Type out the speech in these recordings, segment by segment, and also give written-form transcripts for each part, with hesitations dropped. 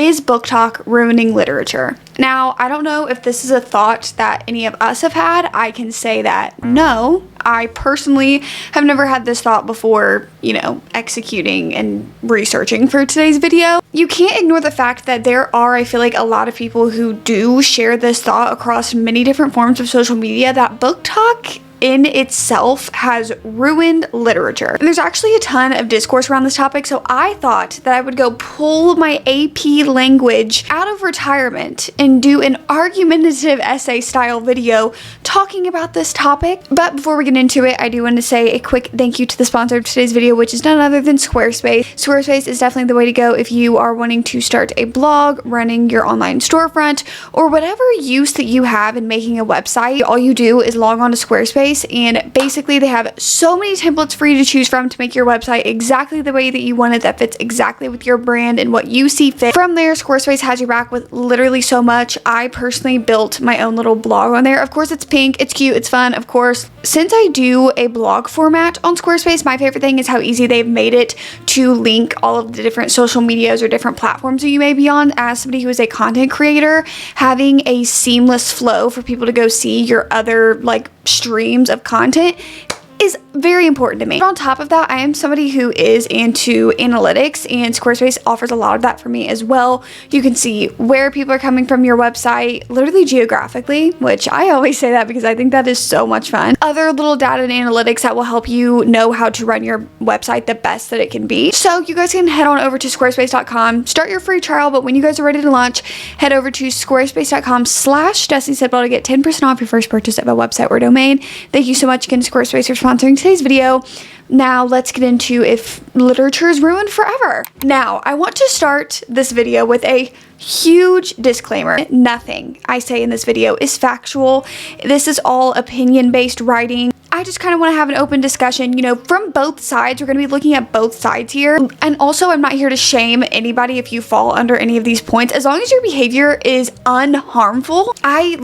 Is Booktok ruining literature? Now, I don't know if this is a thought that any of us have had. I can say that no, I personally have never had this thought before, executing and researching for today's video. You can't ignore the fact that there are, I feel like, a lot of people who do share this thought across many different forms of social media that Booktok in itself has ruined literature. And there's actually a ton of discourse around this topic, so I thought that I would go pull my AP language out of retirement and do an argumentative essay style video talking about this topic. But before we get into it, I do want to say a quick thank you to the sponsor of today's video, which is none other than Squarespace. Squarespace is definitely the way to go if you are wanting to start a blog, running your online storefront, or whatever use that you have in making a website. All you do is log on to Squarespace, and basically they have so many templates for you to choose from to make your website exactly the way that you want it, that fits exactly with your brand and what you see fit. From there, Squarespace has your back with literally so much. I personally built my own little blog on there. Of course, it's pink, it's cute, it's fun, of course. Since I do a blog format on Squarespace, my favorite thing is how easy they've made it to link all of the different social medias or different platforms that you may be on. As somebody who is a content creator, having a seamless flow for people to go see your other streams of content is very important to me. But on top of that, I am somebody who is into analytics, and Squarespace offers a lot of that for me as well. You can see where people are coming from your website, literally geographically, which I always say that because I think that is so much fun. Other little data and analytics that will help you know how to run your website the best that it can be. So you guys can head on over to squarespace.com, start your free trial, but when you guys are ready to launch, head over to squarespace.com/DestinySaidBall to get 10% off your first purchase of a website or domain. Thank you so much again to Squarespace for sponsoring today's video. Now let's get into if literature is ruined forever. Now, I want to start this video with a huge disclaimer. Nothing I say in this video is factual. This is all opinion-based writing. I just kind of want to have an open discussion, from both sides. We're going to be looking at both sides here. And also, I'm not here to shame anybody if you fall under any of these points. As long as your behavior is unharmful, I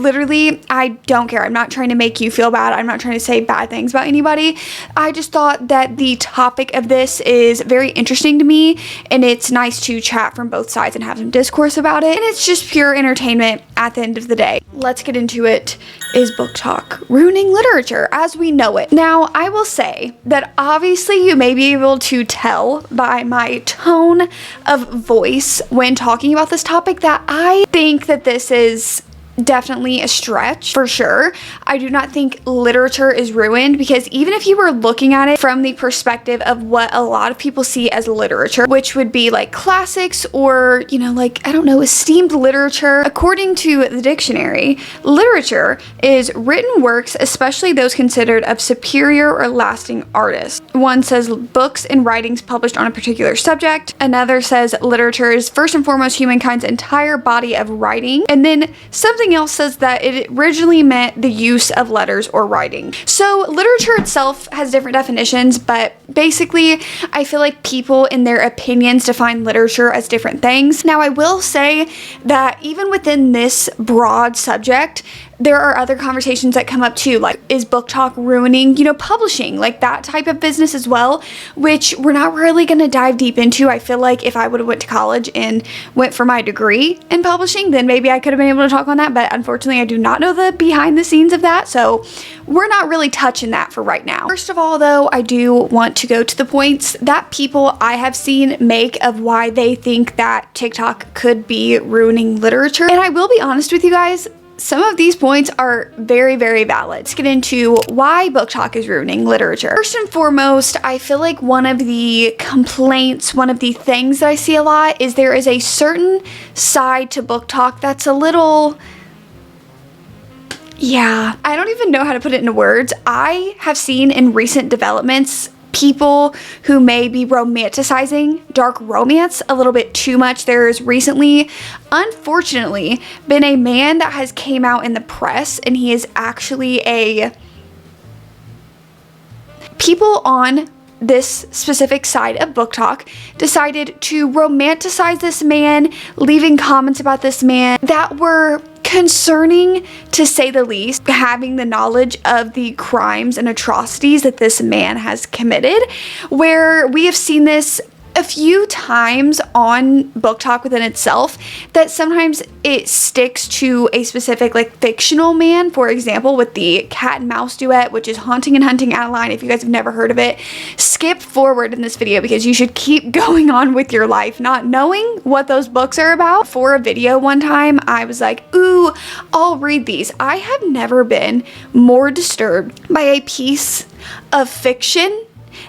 don't care. I'm not trying to make you feel bad. I'm not trying to say bad things about anybody. I just thought that the topic of this is very interesting to me, and it's nice to chat from both sides and have some discourse about it. And it's just pure entertainment at the end of the day. Let's get into it. Is Booktok ruining literature as we know it? Now, I will say that obviously you may be able to tell by my tone of voice when talking about this topic that I think that this is definitely a stretch for sure. I do not think literature is ruined, because even if you were looking at it from the perspective of what a lot of people see as literature, which would be like classics or, I don't know, esteemed literature, according to the dictionary, literature is written works, especially those considered of superior or lasting artists. One says books and writings published on a particular subject. Another says literature is first and foremost humankind's entire body of writing. And then something else says that it originally meant the use of letters or writing. So literature itself has different definitions, but basically I feel like people in their opinions define literature as different things. Now, I will say that even within this broad subject, there are other conversations that come up too, like, is Booktok ruining, publishing, like that type of business as well, which we're not really going to dive deep into. I feel like if I would have went to college and went for my degree in publishing, then maybe I could have been able to talk on that, but unfortunately I do not know the behind the scenes of that, so we're not really touching that for right now. First of all, though, I do want to go to the points that people I have seen make of why they think that TikTok could be ruining literature, and I will be honest with you guys, some of these points are very, very valid. Let's get into why Booktok is ruining literature. First and foremost, I feel like one of the complaints, one of the things that I see a lot is there is a certain side to Booktok that's a little, I don't even know how to put it into words. I have seen in recent developments people who may be romanticizing dark romance a little bit too much. There's recently, unfortunately, been a man that has came out in the press, and he is actually people on this specific side of Booktok decided to romanticize this man, leaving comments about this man that were concerning, to say the least, having the knowledge of the crimes and atrocities that this man has committed, where we have seen this a few times on Booktok within itself that sometimes it sticks to a specific like fictional man. For example, with the cat and mouse duet, which is Haunting and Hunting Adeline. If you guys have never heard of it, skip forward in this video because you should keep going on with your life not knowing what those books are about. For a video one time, I was like, ooh, I'll read these. I have never been more disturbed by a piece of fiction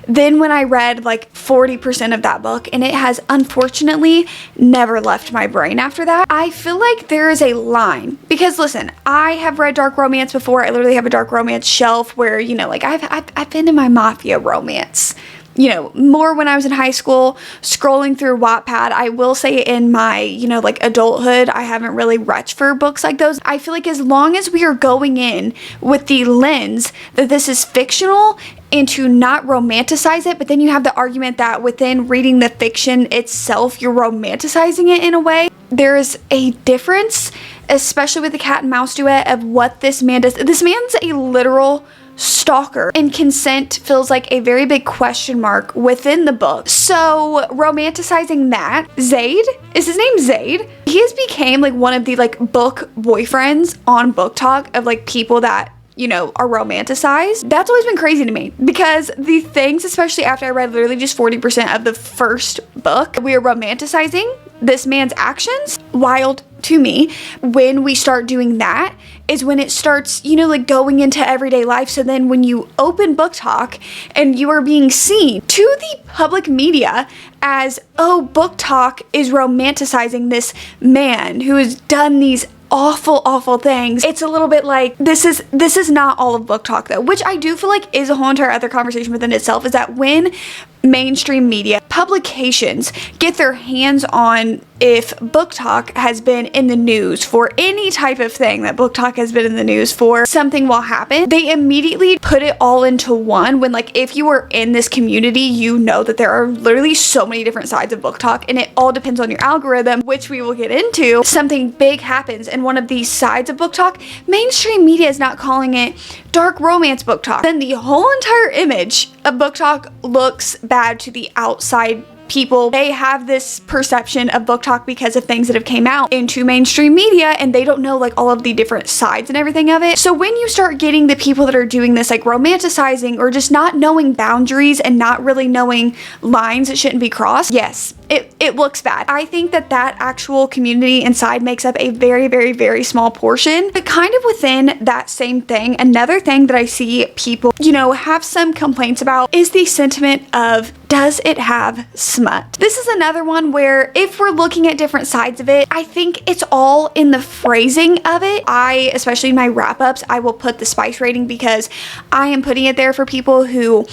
than when I read like 40% of that book, and it has unfortunately never left my brain after that. I feel like there is a line, because listen, I have read dark romance before. I literally have a dark romance shelf where, you know, like I've been in my mafia romance, you know, more when I was in high school, scrolling through Wattpad. I will say in my, you know, like adulthood, I haven't really reached for books like those. I feel like as long as we are going in with the lens that this is fictional and to not romanticize it, but then you have the argument that within reading the fiction itself, you're romanticizing it in a way. There is a difference, especially with the cat and mouse duet, of what this man does. This man's a literal stalker, and consent feels like a very big question mark within the book. So romanticizing that, Zaid, is his name Zaid? He has became like one of the like book boyfriends on Booktok of like people that, you know, are romanticized. That's always been crazy to me, because the things, especially after I read literally just 40% of the first book, we are romanticizing this man's actions. Wild to me. When we start doing that is when it starts, you know, like going into everyday life. So then when you open Booktok and you are being seen to the public media as, oh, Booktok is romanticizing this man who has done these awful things. It's a little bit like, this is not all of Booktok though, which I do feel like is a whole entire other conversation within itself, is that when mainstream media publications get their hands on, if Booktok has been in the news for any type of thing that Booktok has been in the news for, something will happen. They immediately put it all into one, when like if you are in this community, you know that there are literally so many different sides of Booktok, and it all depends on your algorithm, which we will get into. Something big happens in one of these sides of Booktok, mainstream media is not calling it dark romance Booktok, then the whole entire image of Booktok looks bad to the outside people. They have this perception of Booktok because of things that have came out into mainstream media, and they don't know like all of the different sides and everything of it. So when you start getting the people that are doing this like romanticizing or just not knowing boundaries and not really knowing lines that shouldn't be crossed, yes, it looks bad. I think that that actual community inside makes up a very small portion. But kind of within that same thing, another thing that I see people, you know, have some complaints about is the sentiment of, does it have smut? This is another one where if we're looking at different sides of it, I think it's all in the phrasing of it. Especially in my wrap-ups, I will put the spice rating because I am putting it there for people who,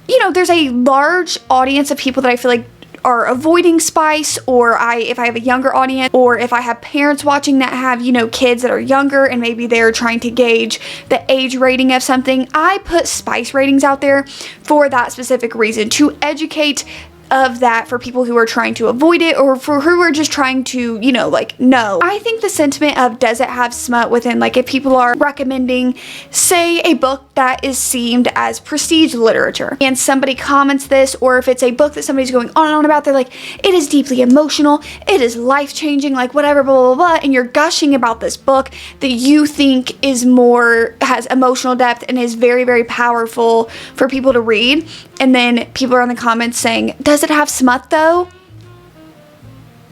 you know, there's a large audience of people that I feel like are avoiding spice, or if I have a younger audience, or if I have parents watching that have, you know, kids that are younger and maybe they're trying to gauge the age rating of something, I put spice ratings out there for that specific reason, to educate of that for people who are trying to avoid it, or for who are just trying to, you know, like, no. I think the sentiment of, does it have smut within, like, if people are recommending, say, a book that is seemed as prestige literature, and somebody comments this, or if it's a book that somebody's going on and on about, they're like, it is deeply emotional, it is life-changing, like, whatever, blah, blah, blah, and you're gushing about this book that you think is more, has emotional depth and is very powerful for people to read, and then people are in the comments saying, does it have smut though?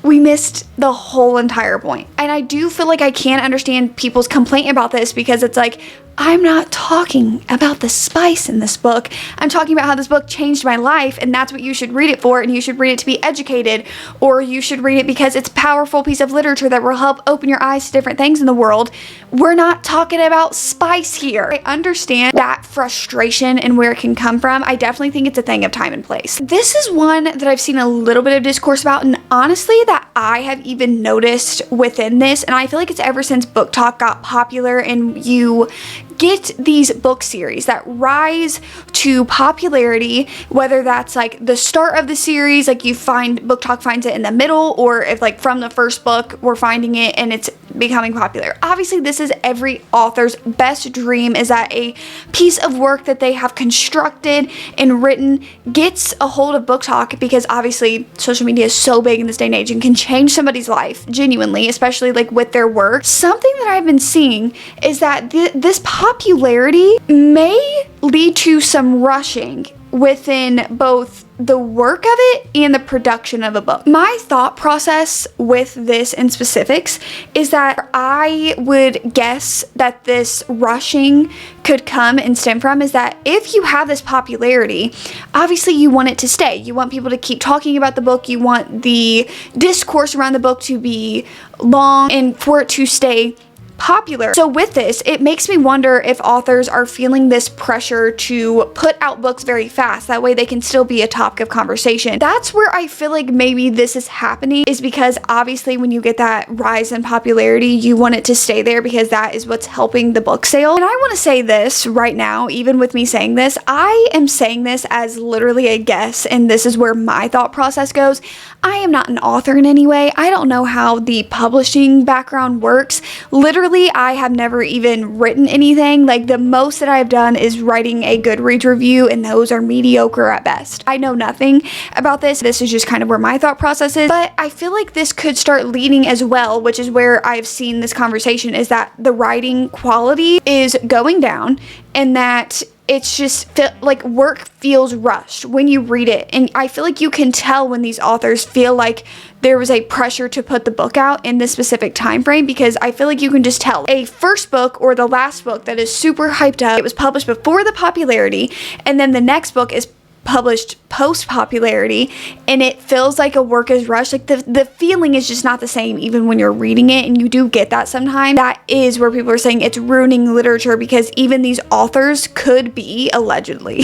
We missed the whole entire point. And I do feel like I can't understand people's complaint about this, because it's like, I'm not talking about the spice in this book. I'm talking about how this book changed my life, and that's what you should read it for, and you should read it to be educated, or you should read it because it's a powerful piece of literature that will help open your eyes to different things in the world. We're not talking about spice here. I understand that frustration and where it can come from. I definitely think it's a thing of time and place. This is one that I've seen a little bit of discourse about, and honestly that I have even noticed within this, and I feel like it's ever since Booktok got popular and you get these book series that rise to popularity, whether that's like the start of the series, like you find Booktok finds it in the middle, or if like from the first book we're finding it and it's becoming popular. Obviously this is that every author's best dream is that a piece of work that they have constructed and written gets a hold of Booktok, because obviously social media is so big in this day and age and can change somebody's life genuinely, especially like with their work. Something that I've been seeing is that this popularity may lead to some rushing within both the work of it and the production of a book. My thought process with this in specifics is that I would guess that this rushing could come and stem from is that if you have this popularity, obviously you want it to stay. You want people to keep talking about the book. You want the discourse around the book to be long and for it to stay popular. So with this, it makes me wonder if authors are feeling this pressure to put out books very fast. That way they can still be a topic of conversation. That's where I feel like maybe this is happening, is because obviously when you get that rise in popularity, you want it to stay there because that is what's helping the book sale. And I want to say this right now, even with me saying this, I am saying this as literally a guess, and this is where my thought process goes. I am not an author in any way. I don't know how the publishing background works. Literally, I have never even written anything. Like, the most that I've done is writing a Goodreads review, and those are mediocre at best. I know nothing about this. This is just kind of where my thought process is. But I feel like this could start leading as well, which is where I've seen this conversation, is that the writing quality is going down, and that it's just like work feels rushed when you read it. And I feel like you can tell when these authors feel like there was a pressure to put the book out in this specific time frame, because I feel like you can just tell a first book or the last book that is super hyped up, it was published before the popularity, and then the next book is published post popularity, and it feels like a work is rushed. Like the feeling is just not the same even when you're reading it, and you do get that sometimes. That is where people are saying it's ruining literature, because even these authors could be allegedly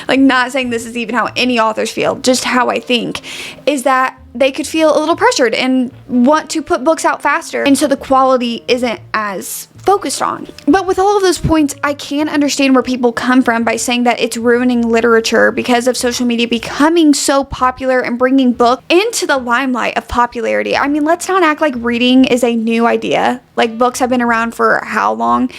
like, not saying this is even how any authors feel, just how I think is that they could feel a little pressured and want to put books out faster, and so the quality isn't as focused on. But with all of those points, I can understand where people come from by saying that it's ruining literature because of social media becoming so popular and bringing book into the limelight of popularity. I mean, let's not act like reading is a new idea. Like, books have been around for how long?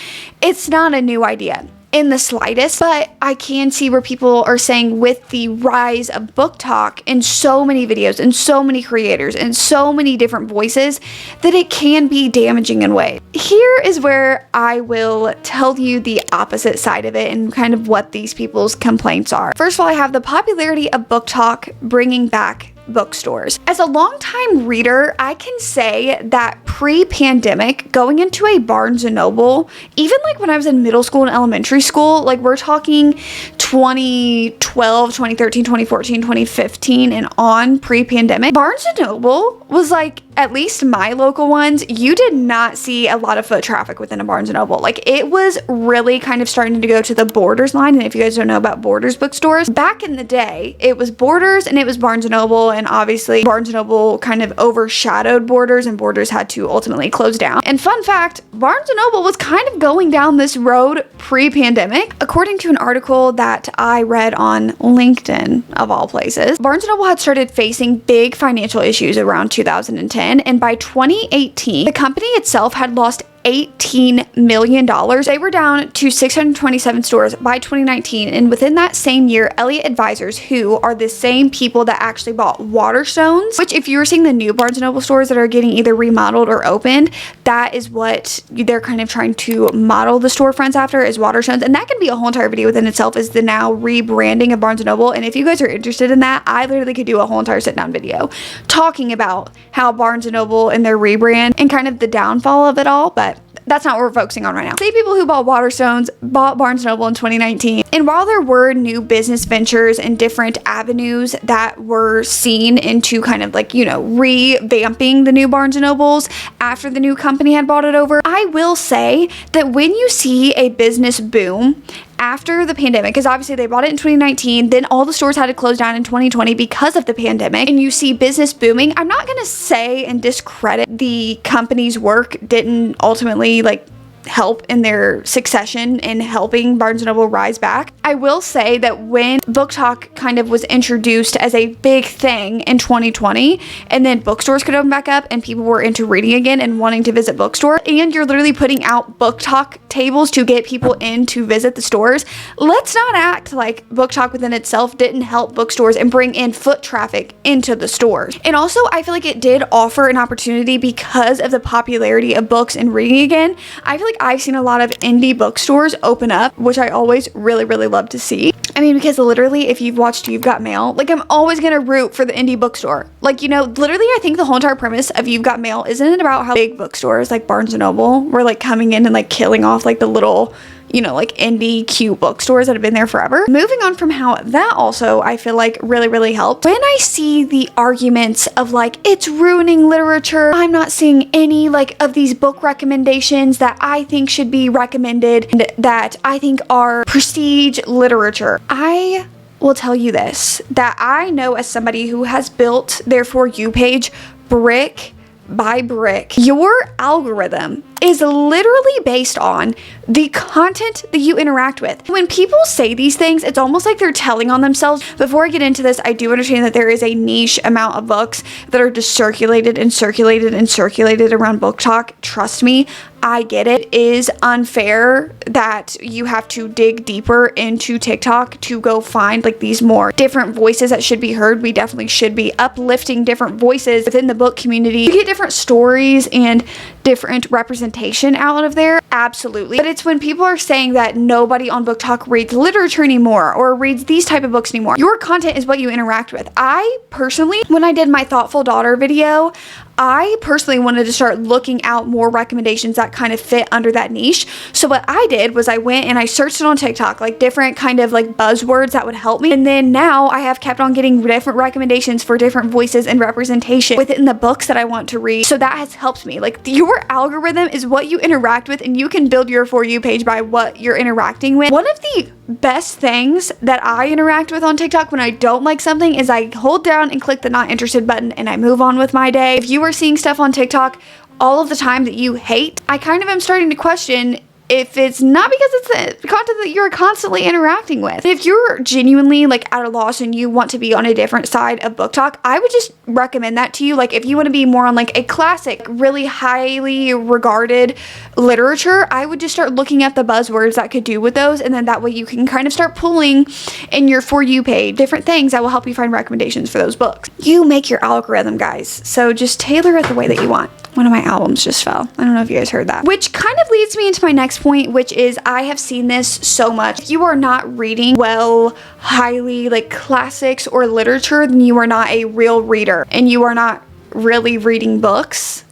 It's not a new idea in the slightest, but I can see where people are saying with the rise of Booktok and so many videos and so many creators and so many different voices, that it can be damaging in ways. Here is where I will tell you the opposite side of it and kind of what these people's complaints are. First of all, I have the popularity of Booktok bringing back bookstores. As a longtime reader, I can say that pre-pandemic, going into a Barnes & Noble, even like when I was in middle school and elementary school, like we're talking 2012, 2013, 2014, 2015 and on, pre-pandemic, Barnes & Noble was like, at least my local ones, you did not see a lot of foot traffic within a Barnes & Noble. Like, it was really kind of starting to go to the Borders line. And if you guys don't know about Borders bookstores, back in the day, it was Borders and it was Barnes & Noble. And obviously Barnes & Noble kind of overshadowed Borders, and Borders had to ultimately close down. And fun fact, Barnes & Noble was kind of going down this road pre-pandemic. According to an article that I read on LinkedIn, of all places, Barnes & Noble had started facing big financial issues around 2010. And by 2018, the company itself had lost $18 million. They were down to 627 stores by 2019, and within that same year, Elliott Advisors, who are the same people that actually bought Waterstones, which if you were seeing the new Barnes & Noble stores that are getting either remodeled or opened, that is what they're kind of trying to model the storefronts after, is Waterstones. And that can be a whole entire video within itself, is the now rebranding of Barnes & Noble. And if you guys are interested in that, I literally could do a whole entire sit down video talking about how Barnes & Noble and their rebrand and kind of the downfall of it all, but that's not what we're focusing on right now. Same people who bought Waterstones bought Barnes & Noble in 2019. And while there were new business ventures and different avenues that were seen into kind of like, you know, revamping the new Barnes & Nobles after the new company had bought it over, I will say that when you see a business boom after the pandemic, because obviously they bought it in 2019, then all the stores had to close down in 2020 because of the pandemic, and you see business booming, I'm not going to say and discredit the company's work didn't ultimately like help in their succession in helping Barnes & Noble rise back. I will say that when Booktok kind of was introduced as a big thing in 2020, and then bookstores could open back up and people were into reading again and wanting to visit bookstores, and you're literally putting out Booktok tables to get people in to visit the stores, let's not act like Booktok within itself didn't help bookstores and bring in foot traffic into the stores. And also, I feel like it did offer an opportunity because of the popularity of books and reading again. I feel like I've seen a lot of indie bookstores open up, which I always really love to see. I mean, because literally, if you've watched You've Got Mail, like, I'm always gonna root for the indie bookstore. Like, you know, literally, I think the whole entire premise of You've Got Mail isn't it about how big bookstores like Barnes & Noble were like coming in and like killing off like the little, you know, like indie cute bookstores that have been there forever. Moving on from how that also, I feel like really helped. When I see the arguments of like, it's ruining literature, I'm not seeing any like of these book recommendations that I think should be recommended and that I think are prestige literature. I will tell you this, that I know as somebody who has built their For You page brick by brick, your algorithm is literally based on the content that you interact with. When people say these things, it's almost like they're telling on themselves. Before I get into this, I do understand that there is a niche amount of books that are just circulated around Booktok. Trust me, I get it. It is unfair that you have to dig deeper into TikTok to go find like these more different voices that should be heard. We definitely should be uplifting different voices within the book community. You get different stories and different representation out of there, absolutely. But it's when people are saying that nobody on Booktok reads literature anymore or reads these type of books anymore. Your content is what you interact with. I personally, when I did my Thoughtful Daughter video, I personally wanted to start looking out more recommendations that kind of fit under that niche. So what I did was I went and I searched it on TikTok, like different kind of like buzzwords that would help me. And then now I have kept on getting different recommendations for different voices and representation within the books that I want to read. So that has helped me. Like, your algorithm is what you interact with, and you can build your For You page by what you're interacting with. One of the best things that I interact with on TikTok when I don't like something is I hold down and click the not interested button and I move on with my day. If you are seeing stuff on TikTok all of the time that you hate, I kind of am starting to question if it's not because it's the content that you're constantly interacting with. If you're genuinely like at a loss and you want to be on a different side of Booktok, I would just recommend that to you. Like, if you want to be more on like a classic, really highly regarded literature, I would just start looking at the buzzwords that could do with those, and then that way you can kind of start pulling in your For You page different things that will help you find recommendations for those books. You make your algorithm, guys, so just tailor it the way that you want. One of my albums just fell. I don't know if you guys heard that. Which kind of leads me into my next point, which is I have seen this so much. If you are not reading well, highly like classics or literature, then you are not a real reader and you are not really reading books.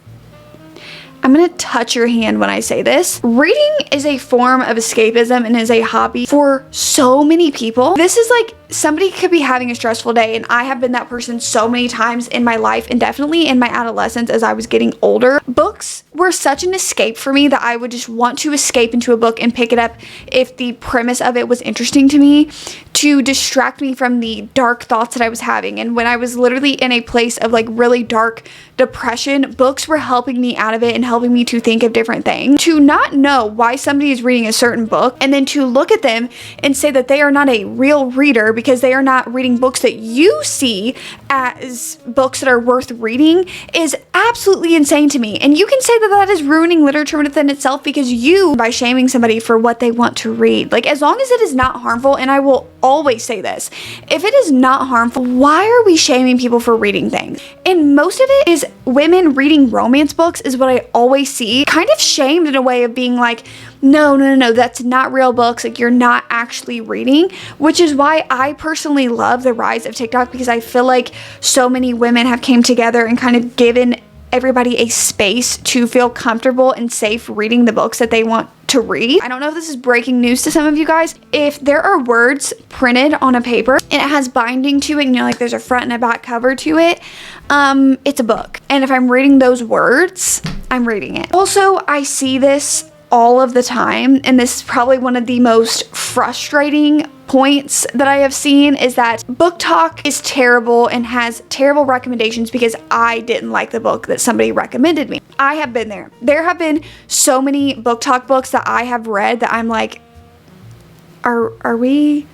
I'm gonna touch your hand when I say this. Reading is a form of escapism and is a hobby for so many people. This is like, somebody could be having a stressful day, and I have been that person so many times in my life, and definitely in my adolescence as I was getting older. Books were such an escape for me that I would just want to escape into a book and pick it up if the premise of it was interesting to me, to distract me from the dark thoughts that I was having. And when I was literally in a place of like really dark depression, books were helping me out of it and helping me to think of different things. To not know why somebody is reading a certain book and then to look at them and say that they are not a real reader because they are not reading books that you see as books that are worth reading is absolutely insane to me. And you can say that that is ruining literature within itself because you, by shaming somebody for what they want to read, like, as long as it is not harmful, and I will always say this, if it is not harmful, why are we shaming people for reading things? And most of it is women reading romance books is what I always see, kind of shamed in a way of being like, no, that's not real books, like, you're not actually reading, which is why I personally love the rise of TikTok, because I feel like so many women have came together and kind of given everybody a space to feel comfortable and safe reading the books that they want to read. I don't know if this is breaking news to some of you guys. If there are words printed on a paper and it has binding to it, and like there's a front and a back cover to it, it's a book. And if I'm reading those words, I'm reading it. Also, I see this all of the time, and this is probably one of the most frustrating points that I have seen, is that Booktok is terrible and has terrible recommendations because I didn't like the book that somebody recommended me. I have been there. There have been so many Booktok books that I have read that I'm like, are we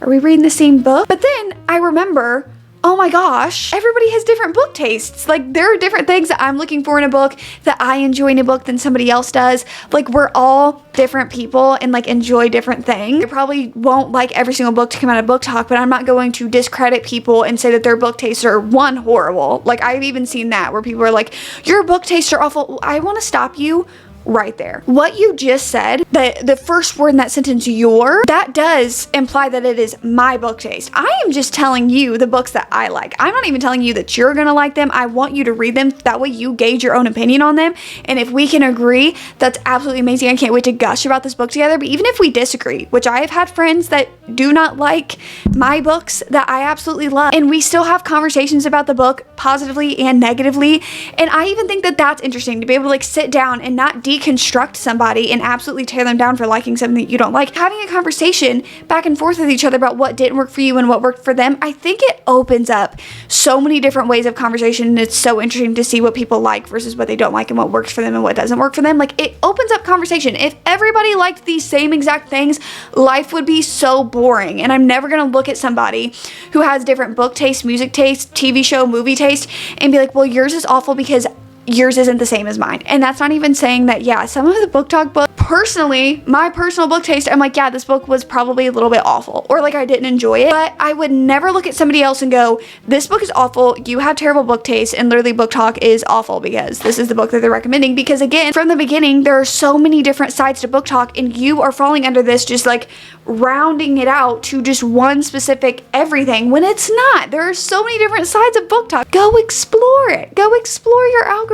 reading the same book? But then I remember, oh my gosh, everybody has different book tastes. Like, there are different things that I'm looking for in a book that I enjoy in a book than somebody else does. Like, we're all different people and like enjoy different things. I probably won't like every single book to come out of Booktok, but I'm not going to discredit people and say that their book tastes are horrible. Like, I've even seen that where people are like, your book tastes are awful. I want to stop you right there. What you just said, the first word in that sentence, that does imply that it is my book taste. I am just telling you the books that I like. I'm not even telling you that you're gonna like them. I want you to read them. That way you gauge your own opinion on them. And if we can agree, that's absolutely amazing. I can't wait to gush about this book together. But even if we disagree, which I have had friends that do not like my books that I absolutely love, and we still have conversations about the book positively and negatively. And I even think that that's interesting, to be able to like sit down and not deconstruct somebody and absolutely tear them down for liking something that you don't like. Having a conversation back and forth with each other about what didn't work for you and what worked for them, I think it opens up so many different ways of conversation, and it's so interesting to see what people like versus what they don't like and what works for them and what doesn't work for them. Like, it opens up conversation. If everybody liked these same exact things, life would be so boring. And I'm never gonna look at somebody who has different book taste, music taste, TV show, movie taste, and be like, well, yours is awful because yours isn't the same as mine. And that's not even saying that, yeah, some of the Booktok books, personally, my personal book taste, I'm like, yeah, this book was probably a little bit awful, or like I didn't enjoy it. But I would never look at somebody else and go, this book is awful, you have terrible book taste, and literally Booktok is awful because this is the book that they're recommending. Because again, from the beginning, there are so many different sides to Booktok, and you are falling under this just like rounding it out to just one specific everything, when it's not. There are so many different sides of Booktok. Go explore it. Go explore your algorithm.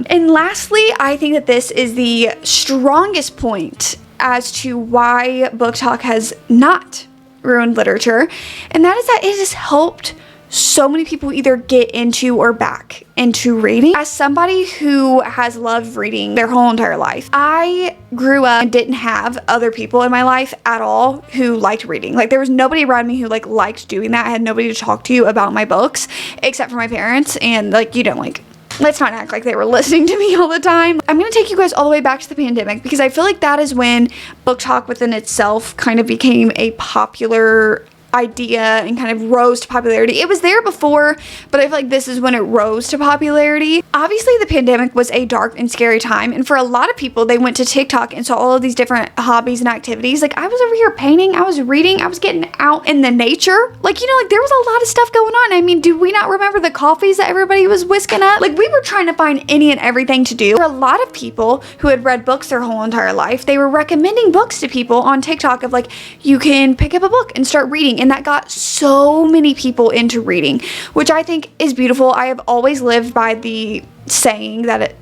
And lastly, I think that this is the strongest point as to why Booktok has not ruined literature, and that is that it has helped so many people either get into or back into reading. As somebody who has loved reading their whole entire life, I grew up and didn't have other people in my life at all who liked reading. Like, there was nobody around me who like liked doing that. I had nobody to talk to about my books except for my parents, and like, you know, like, let's not act like they were listening to me all the time. I'm going to take you guys all the way back to the pandemic, because I feel like that is when Booktok within itself kind of became a popular idea and kind of rose to popularity. It was there before, but I feel like this is when it rose to popularity. Obviously, the pandemic was a dark and scary time, and for a lot of people, they went to TikTok and saw all of these different hobbies and activities. Like, I was over here painting, I was reading, I was getting out in the nature. Like, you know, like, there was a lot of stuff going on. I mean, do we not remember the coffees that everybody was whisking up? Like, we were trying to find any and everything to do. For a lot of people who had read books their whole entire life, they were recommending books to people on TikTok of like, you can pick up a book and start reading. And that got so many people into reading, which I think is beautiful. I have always lived by the saying that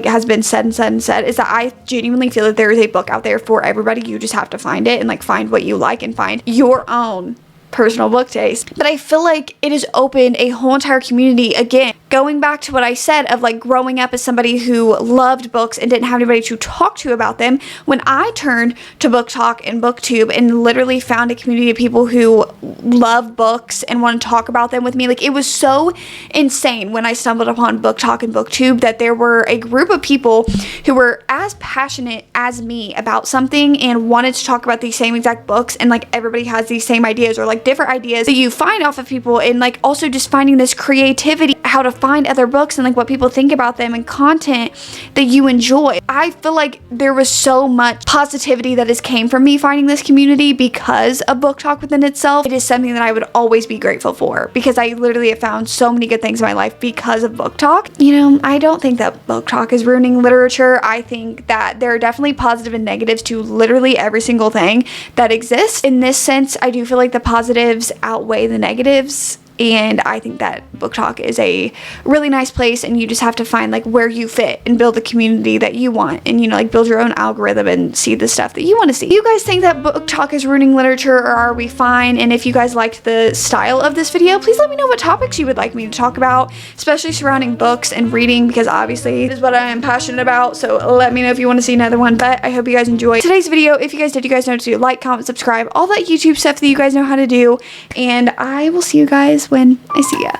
has been said and said and said, is that I genuinely feel that there is a book out there for everybody. You just have to find it and like find what you like and find your own personal book taste. But I feel like it has opened a whole entire community. Again, going back to what I said of like growing up as somebody who loved books and didn't have anybody to talk to about them, when I turned to Booktok and Booktube and literally found a community of people who love books and want to talk about them with me, like, it was so insane when I stumbled upon Booktok and Booktube that there were a group of people who were as passionate as me about something and wanted to talk about these same exact books, and like everybody has these same ideas or like different ideas that you find off of people, and like also just finding this creativity, how to find other books and like what people think about them and content that you enjoy. I feel like there was so much positivity that has came from me finding this community because of Booktok within itself. It is something that I would always be grateful for, because I literally have found so many good things in my life because of Booktok. You know, I don't think that Booktok is ruining literature. I think that there are definitely positive and negatives to literally every single thing that exists. In this sense, I do feel like the positives outweigh the negatives and I think that Booktok is a really nice place, and you just have to find like where you fit and build the community that you want, and you know, like build your own algorithm and see the stuff that you want to see. Do you guys think that Booktok is ruining literature, or are we fine? And if you guys liked the style of this video, please let me know what topics you would like me to talk about, especially surrounding books and reading, because obviously this is what I am passionate about. So let me know if you want to see another one. But I hope you guys enjoyed today's video. If you guys did, you guys know to like, comment, subscribe, all that YouTube stuff that you guys know how to do, and I will see you guys when I see ya.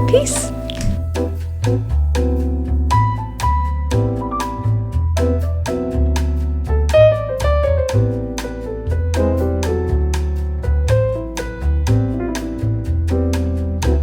Peace.